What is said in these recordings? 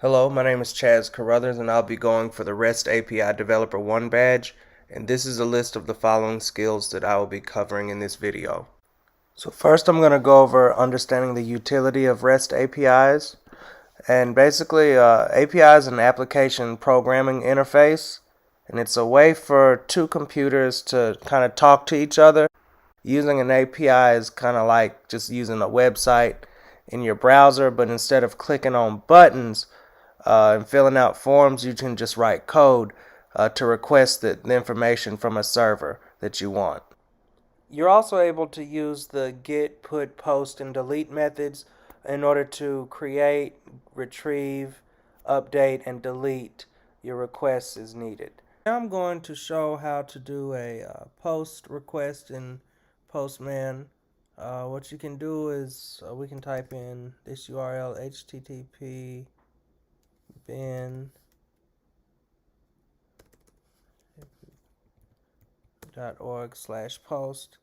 Hello, my name is Chaz Carruthers and I'll be going for the REST API Developer 1 badge, and this is a list of the following skills that I will be covering in this video. So first I'm going to go over understanding the utility of REST APIs, and basically API is an application programming interface, and it's a way for two computers to kind of talk to each other. Using an API is kind of like just using a website in your browser, but instead of clicking on buttons and filling out forms, you can just write code to request the information from a server that you want. You're also able to use the get, put, post, and delete methods in order to create, retrieve, update, and delete your requests as needed. Now I'm going to show how to do a post request in Postman. What you can do is we can type in this URL, http bin.org/post.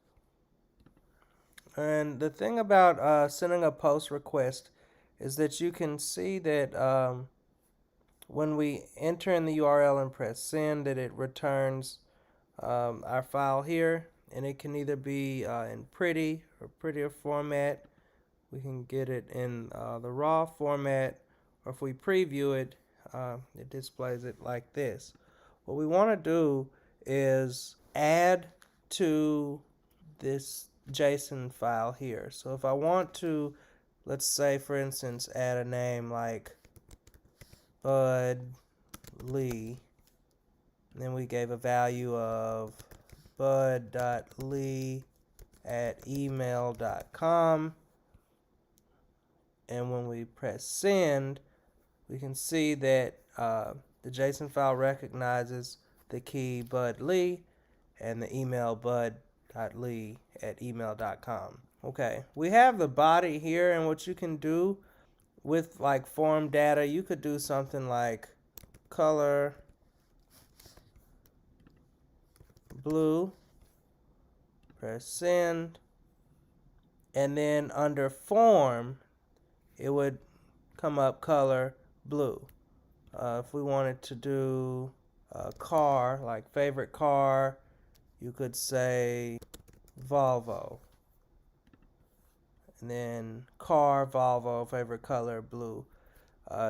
And the thing about sending a post request is that you can see that when we enter in the URL and press send, that it returns our file here, and it can either be in pretty or prettier format. We can get it in the raw format, or if we preview it, it displays it like this. What we want to do is add to this JSON file here. So if I want to, let's say for instance, add a name like Bud Lee, and then we gave a value of bud.lee@email.com, and when we press send, we can see that the JSON file recognizes the key Bud Lee and the email bud.lee@email.com. Okay, we have the body here, and what you can do with like form data, you could do something like color blue, press send, and then under form it would come up color blue. If we wanted to do a car, like favorite car, you could say Volvo, and then car, Volvo, favorite color blue.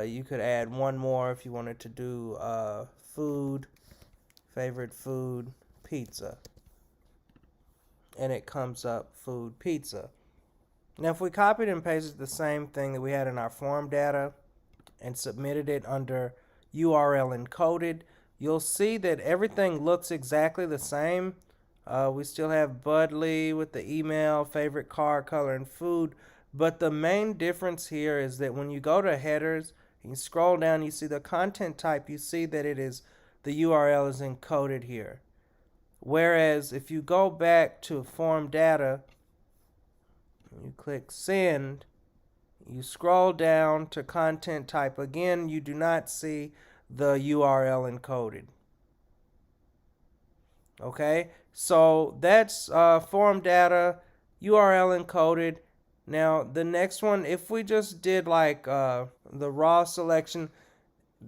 You could add one more if you wanted to do food, favorite food, pizza, and it comes up food, pizza. Now if we copied and pasted the same thing that we had in our form data and submitted it under URL encoded, you'll see that everything looks exactly the same. We still have Bud Lee with the email, favorite car, color, and food. But the main difference here is that when you go to headers and you scroll down, you see the content type, you see that the URL is encoded here. Whereas if you go back to form data, you click send, you scroll down to content type again, you do not see the URL encoded. Okay, so that's form data, URL encoded. Now the next one, if we just did like the raw selection,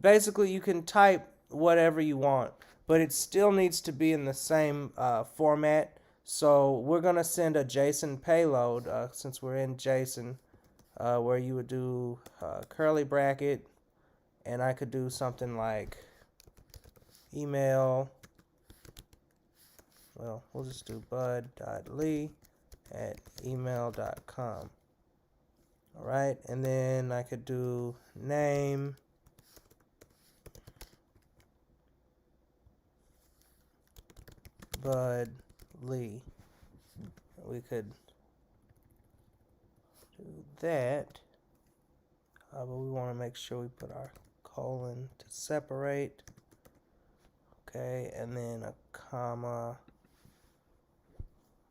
basically you can type whatever you want, but it still needs to be in the same format. So we're going to send a JSON payload since we're in JSON, where you would do curly bracket, and I could do something like email. Well, we'll just do bud.lee@email.com. Alright, and then I could do name, Bud Lee. We could do that, but we want to make sure we put our colon to separate. Okay, and then a comma.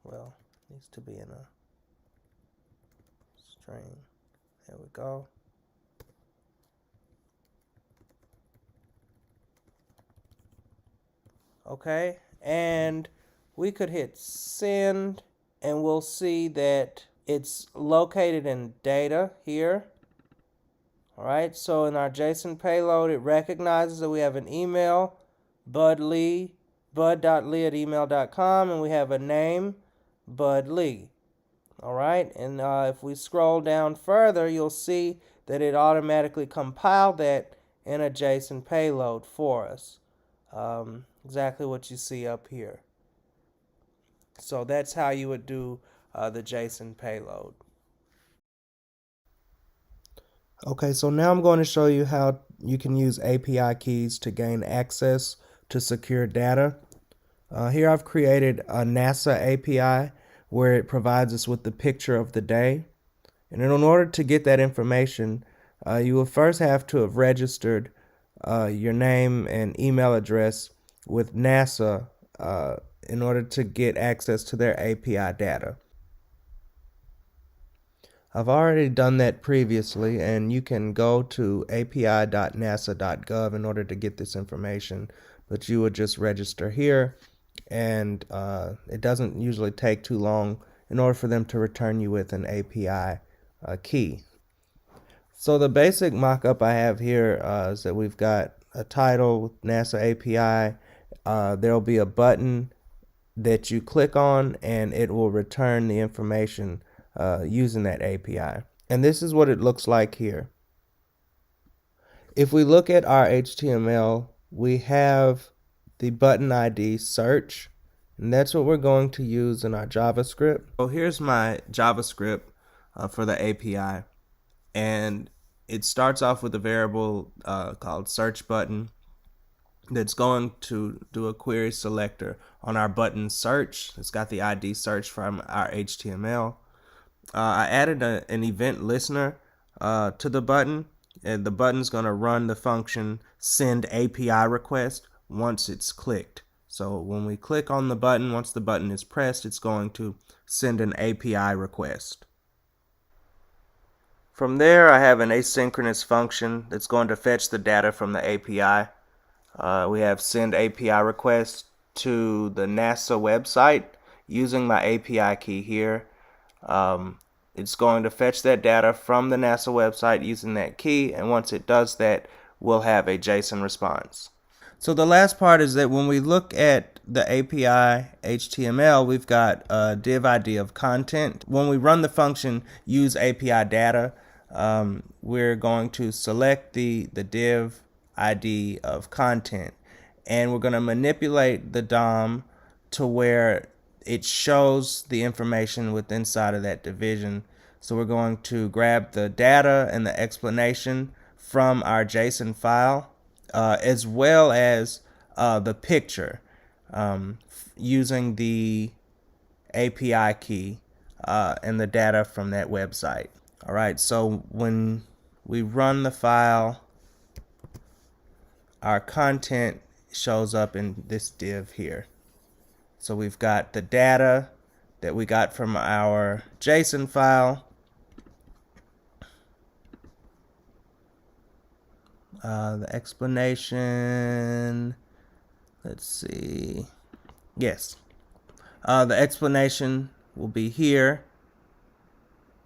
Well, needs to be in a string. There we go. Okay, and we could hit send, and we'll see that it's located in data here. All right, so in our JSON payload, it recognizes that we have an email, bud.lee at email.com, and we have a name, Bud Lee. All right, and if we scroll down further, you'll see that it automatically compiled that in a JSON payload for us. Exactly what you see up here. So that's how you would do the JSON payload. Okay, so now I'm going to show you how you can use API keys to gain access to secure data. Here I've created a NASA API where it provides us with the picture of the day. And in order to get that information, you will first have to have registered your name and email address with NASA in order to get access to their API data. I've already done that previously, and you can go to api.nasa.gov in order to get this information, but you would just register here, and it doesn't usually take too long in order for them to return you with an API key. So the basic mock-up I have here is that we've got a title with NASA API. There'll be a button that you click on, and it will return the information using that API. And this is what it looks like here. If we look at our HTML, we have the button ID search, and that's what we're going to use in our JavaScript. So here's my JavaScript for the API, and it starts off with a variable called search button that's going to do a query selector on our button search. It's got the ID search from our HTML. I added an event listener to the button, and the button's going to run the function send API request once it's clicked. So when we click on the button, once the button is pressed, it's going to send an API request. From there, I have an asynchronous function that's going to fetch the data from the API. We have send API request to the NASA website using my API key here. It's going to fetch that data from the NASA website using that key, and once it does that, we'll have a JSON response. So the last part is that when we look at the API HTML, we've got a div ID of content. When we run the function use API data, we're going to select the div ID of content, and we're going to manipulate the DOM to where it shows the information within inside of that division. So we're going to grab the data and the explanation from our JSON file, as well as the picture, using the API key and the data from that website. All right, so when we run the file, our content shows up in this div here. So we've got the data that we got from our JSON file, the explanation, let's see, yes, the explanation will be here,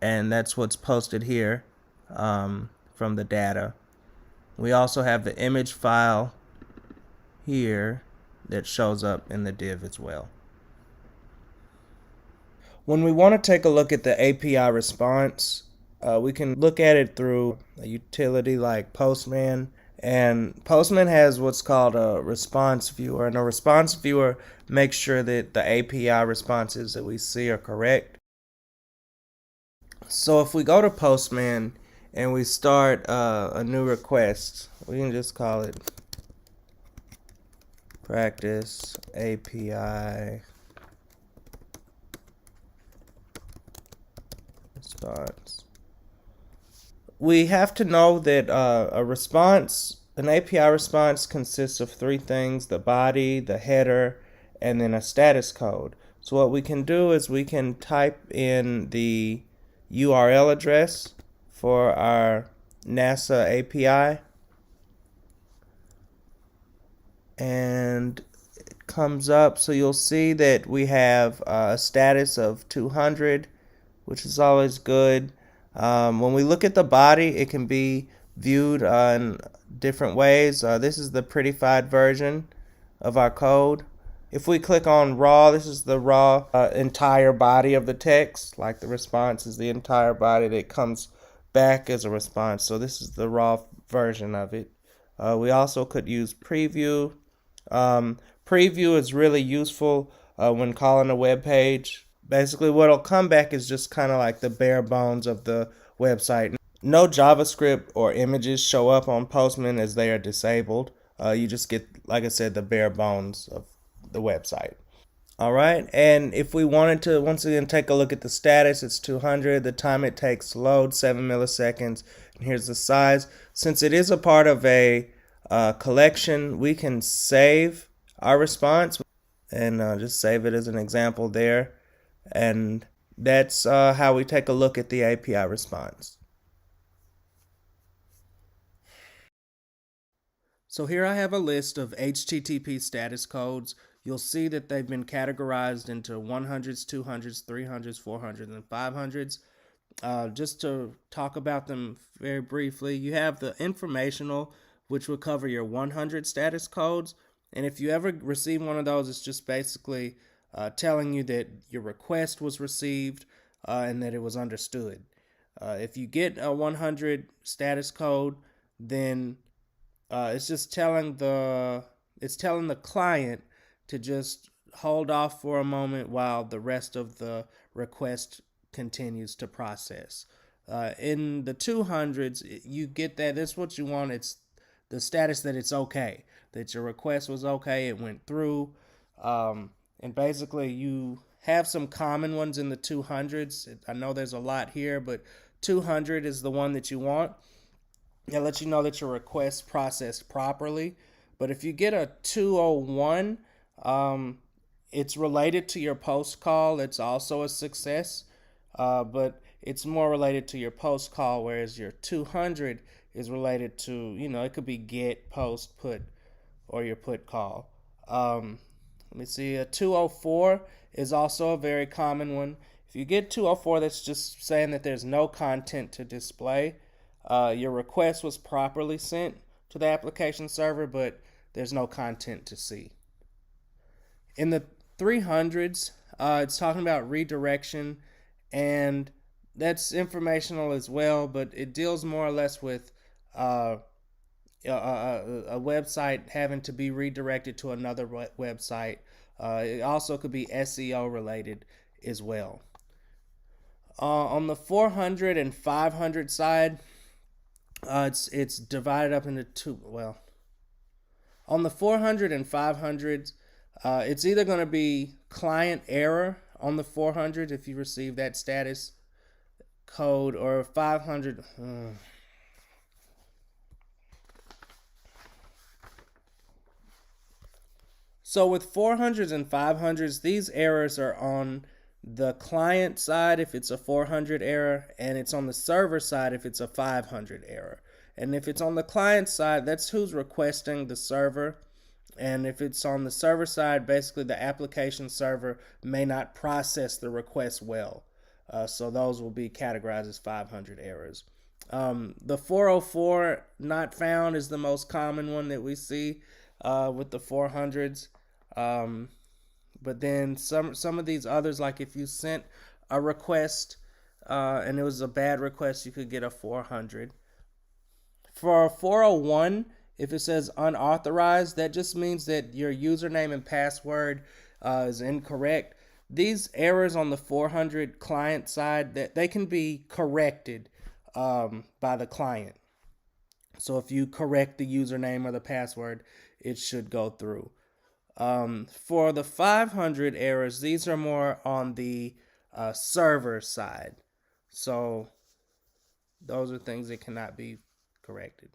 and that's what's posted here from the data. We also have the image file here that shows up in the div as well. When we want to take a look at the API response, we can look at it through a utility like Postman, and Postman has what's called a response viewer, and a response viewer makes sure that the API responses that we see are correct. So if we go to Postman and we start a new request, we can just call it practice API response. We have to know that an API response consists of three things: the body, the header, and then a status code. So what we can do is we can type in the URL address for our NASA API, and it comes up. So you'll see that we have a status of 200, which is always good. When we look at the body, it can be viewed in different ways. This is the prettified version of our code. If we click on raw, this is the raw entire body of the text. Like the response is the entire body that comes back as a response. So this is the raw version of it. We also could use preview. Preview is really useful when calling a web page. Basically, what'll come back is just kind of like the bare bones of the website. No JavaScript or images show up on Postman as they are disabled. You just get, like I said, the bare bones of the website. All right, and if we wanted to once again take a look at the status, it's 200. The time it takes to load, 7 milliseconds. And here's the size. Since it is a part of a collection, we can save our response and just save it as an example there. And that's how we take a look at the API response. So here I have a list of HTTP status codes. You'll see that they've been categorized into 100s, 200s, 300s, 400s, and 500s. Just to talk about them very briefly, you have the informational, which will cover your 100 status codes. And if you ever receive one of those, it's just basically telling you that your request was received and that it was understood. If you get a 100 status code, then it's just telling the client to just hold off for a moment while the rest of the request continues to process. In the 200s, you get that. That's what you want. It's the status that it's okay, that your request was okay, it went through. And basically, you have some common ones in the 200s. I know there's a lot here, but 200 is the one that you want. It'll let you know that your request processed properly. But if you get a 201, it's related to your post call. It's also a success, but it's more related to your post call, whereas your 200 is related to, it could be get, post, put, or your put call. Let me see. A 204 is also a very common one. If you get 204, that's just saying that there's no content to display. Your request was properly sent to the application server, but there's no content to see. In the 300s, it's talking about redirection, and that's informational as well, but it deals more or less with a website having to be redirected to another website. It also could be SEO related as well. On the 400 and 500 side, it's divided up into two. Well, on the 400 and 500s, it's either going to be client error on the 400 if you receive that status code, or 500. So with 400s and 500s, these errors are on the client side if it's a 400 error, and it's on the server side if it's a 500 error. And if it's on the client side, that's who's requesting the server. And if it's on the server side, basically the application server may not process the request well. So those will be categorized as 500 errors. The 404 not found is the most common one that we see with the 400s. But then some of these others, like if you sent a request and it was a bad request, you could get a 400. For a 401, if it says unauthorized, that just means that your username and password is incorrect. These errors on the 400 client side, that they can be corrected by the client. So if you correct the username or the password, it should go through. For the 500 errors, these are more on the server side. So those are things that cannot be corrected.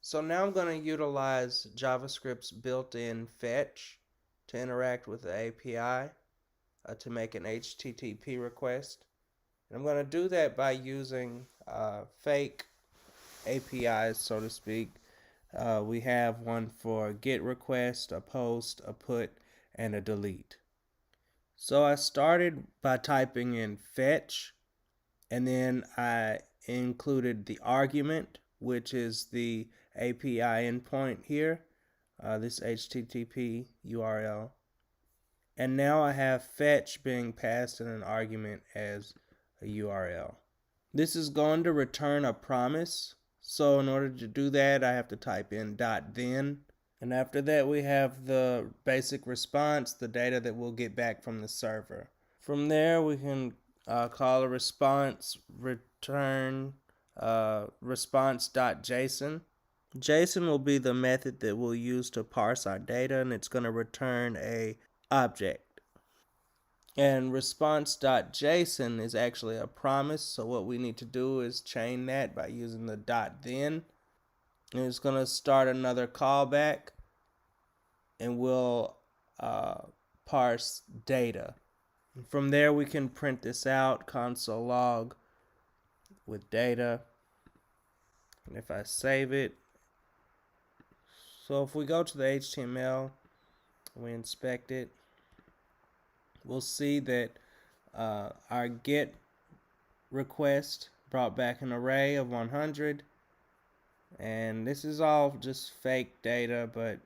So now I'm going to utilize JavaScript's built-in fetch to interact with the API to make an HTTP request. And I'm going to do that by using fake APIs, so to speak. We have one for get request, a post, a put, and a delete. So I started by typing in fetch, and then I included the argument which is the API endpoint here, this HTTP URL. And now I have fetch being passed in an argument as a URL. This is going to return a promise. So in order to do that, I have to type in .then. And after that, we have the basic response, the data that we'll get back from the server. From there, we can call a response return response.json. JSON will be the method that we'll use to parse our data, and it's going to return a object. And response.json is actually a promise, so what we need to do is chain that by using the .then. And it's going to start another callback, and we'll parse data. And from there, we can print this out, console log with data. And if I save it, so if we go to the HTML, we inspect it, we'll see that our get request brought back an array of 100, and this is all just fake data, but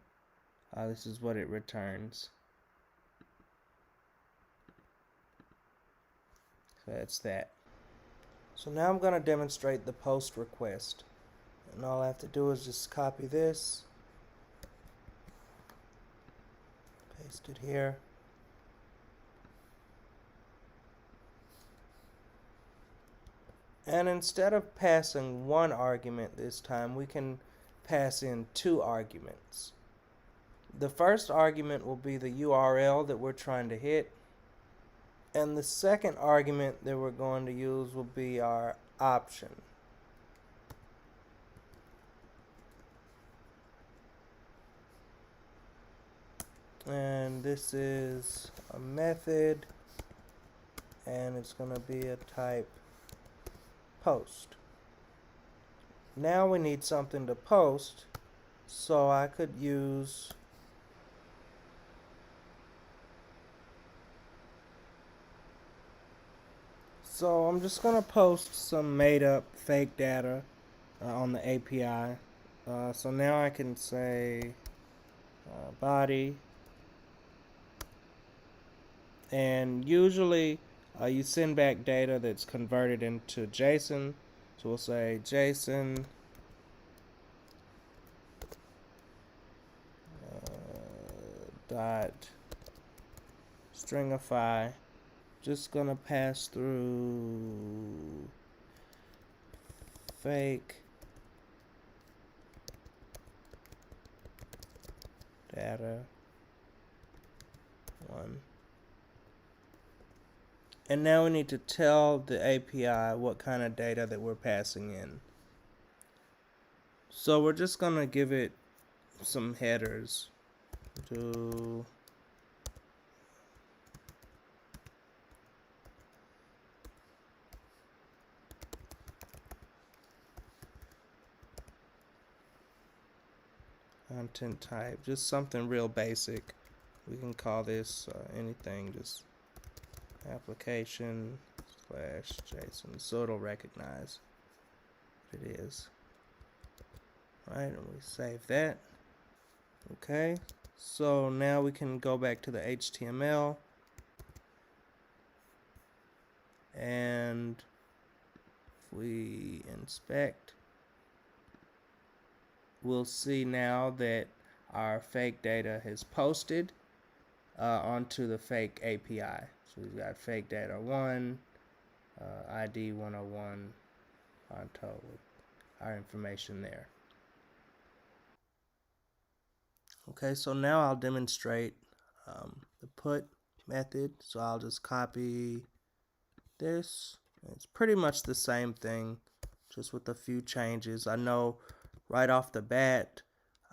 this is what it returns. So that's that. So now I'm going to demonstrate the post request, and all I have to do is just copy this, paste it here. And instead of passing one argument this time, we can pass in two arguments. The first argument will be the URL that we're trying to hit, and the second argument that we're going to use will be our option. And this is a method, and it's going to be a type post. Now we need something to post, so I could use I'm just going to post some made up fake data on the API. So now I can say body, and usually you send back data that's converted into JSON. So we'll say JSON dot stringify. Just gonna pass through fake data 1. And now we need to tell the API what kind of data that we're passing in. So we're just going to give it some headers to content type, just something real basic. We can call this anything, just application / JSON, so it'll recognize what it is. Right, and we save that. Okay, so now we can go back to the HTML, and if we inspect, we'll see now that our fake data has posted onto the fake API. So we've got fake data 1, ID 101 on top with our information there. Okay, so now I'll demonstrate the put method. So I'll just copy this. It's pretty much the same thing, just with a few changes. I know right off the bat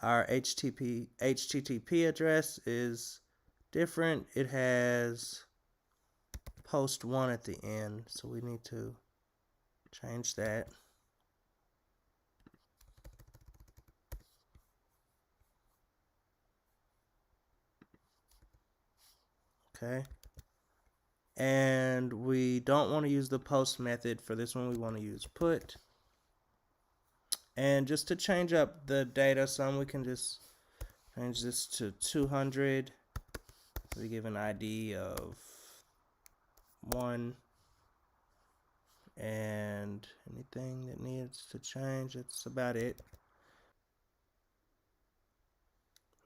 our HTTP address is different. It has post 1 at the end, so we need to change that. Okay, and we don't want to use the post method for this one. We want to use put, And just to change up the data some, we can just change this to 200. We give an ID of 1, and anything that needs to change, that's about it.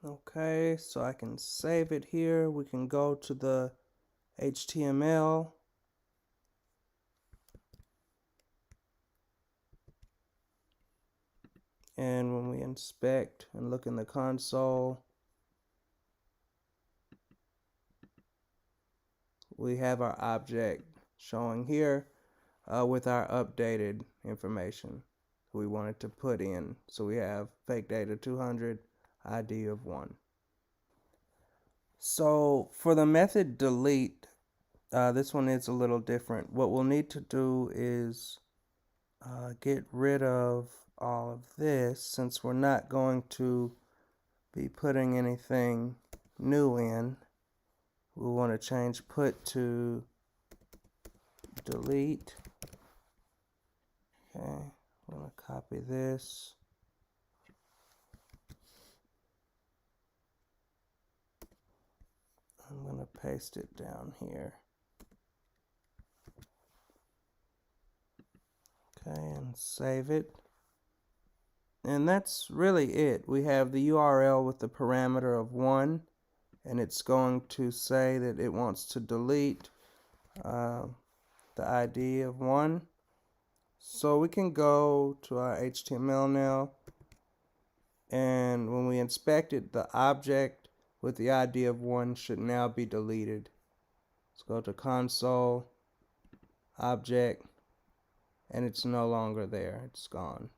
Okay, so I can save it here. We can go to the HTML. And when we inspect and look in the console, we have our object showing here with our updated information we wanted to put in. So we have fake data 200, ID of 1. So for the method delete, this one is a little different. What we'll need to do is get rid of all of this, since we're not going to be putting anything new in. We want to change put to delete. Okay, I'm going to copy this. I'm going to paste it down here. Okay, and save it. And that's really it. We have the URL with the parameter of 1, and it's going to say that it wants to delete the ID of 1. So we can go to our HTML now, and when we inspect it, the object with the ID of 1 should now be deleted. Let's go to console, object, and it's no longer there. It's gone.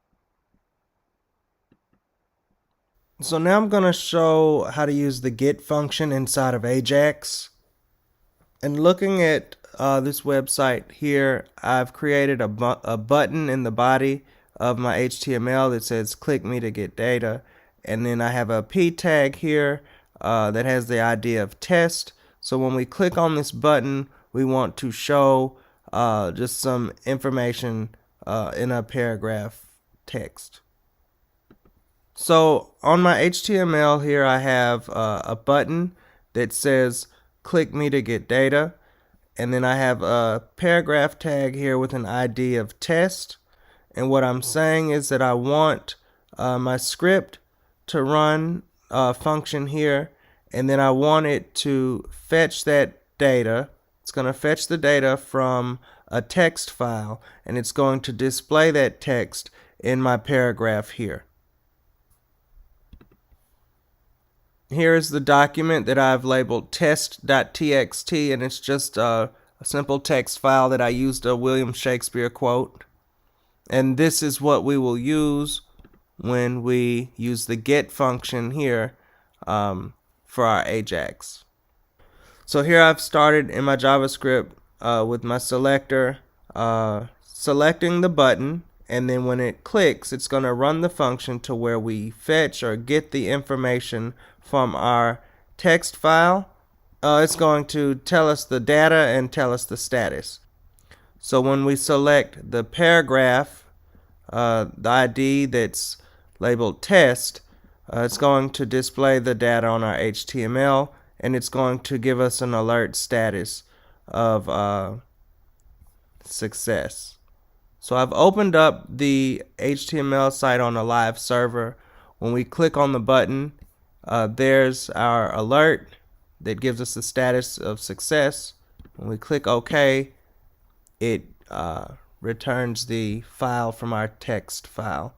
So now I'm going to show how to use the get function inside of Ajax. And looking at this website here, I've created a button in the body of my HTML that says click me to get data. And then I have a p tag here that has the ID of test. So when we click on this button, we want to show just some information in a paragraph text. So on my HTML here, I have a button that says click me to get data, and then I have a paragraph tag here with an ID of test. And what I'm saying is that I want my script to run a function here, and then I want it to fetch that data. It's going to fetch the data from a text file, and it's going to display that text in my paragraph here. Here is the document that I've labeled test.txt, and it's just a simple text file that I used a William Shakespeare quote. And this is what we will use when we use the get function here for our Ajax. So here I've started in my JavaScript with my selector selecting the button, and then when it clicks, it's going to run the function to where we fetch or get the information from our text file. It's going to tell us the data and tell us the status. So when we select the paragraph, the ID that's labeled test, it's going to display the data on our HTML, and it's going to give us an alert status of success. So I've opened up the HTML site on a live server. When we click on the button, there's our alert that gives us the status of success. When we click OK, it returns the file from our text file.